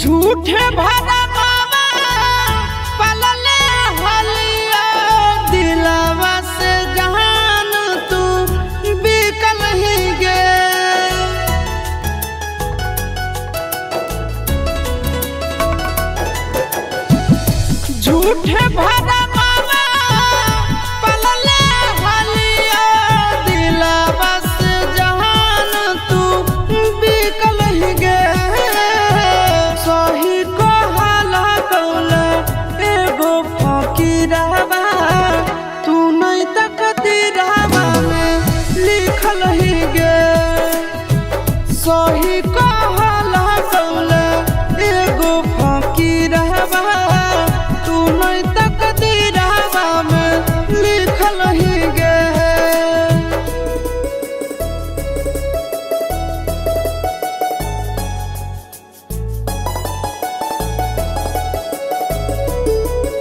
झूठे भरा मामा पलले हलिया दिलवा से जहान तू बिकल ही गे। झूठे भरा मामा पलले हलिया दिलवा से जहान तू बिकल ही गे। सही कहला कौले एगो फकीरवा तू नहीं तकदीरवा में लिखल ही गे। सही कहला कौले एगो फकीरवा तू नहीं तकदीरवा में लिखल ही गे।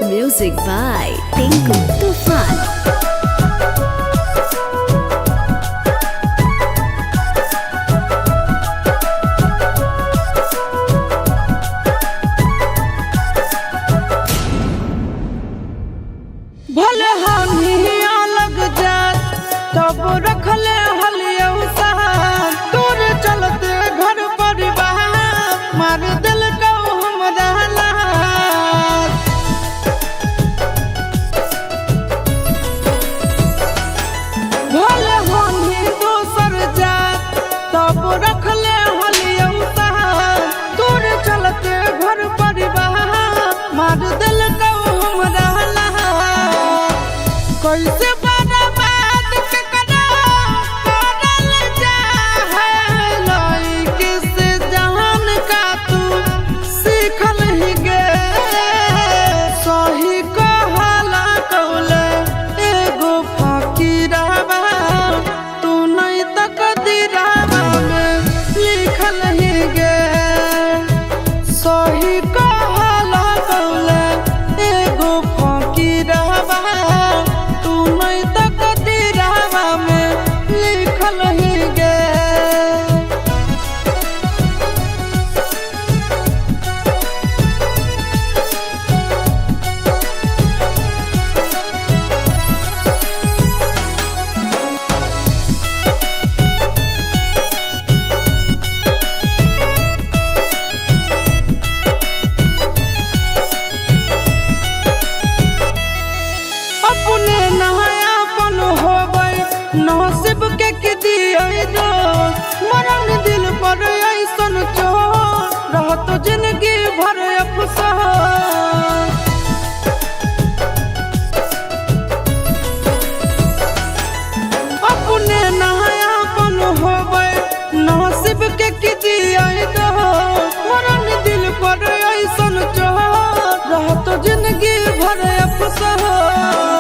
Music by Tinku Tufan. भले हानिया लग जात तब रखले हलिया साथ तोर चलते घर परिवार मार दिल को हमरा लात। भले हानि दोसर जात तब रखले हलिया साथ तोर चलते घर परिवार मार दिल को हमरा लात। कैसे बर्बाद केकरा करल जाए लइके से जहान का तू सीखल ही गे। सही कहला कौले एगो फकीरवा तू नहीं तकदीरवा में लिखल ही गे। सही कहला कौले एगो फकीरवा तू नहीं तकदीरवा में लिखल ही गे। अपने नहायापन होबै नसीब के की दिए दो मरन दिल पर ऐसन चोर रहत जिंदगी भर अफसोस। अपने नहायापन होबै नसीब के की दिए दो मरन दिल पर ऐसन चोर रहत जिंदगी भर अफसोस।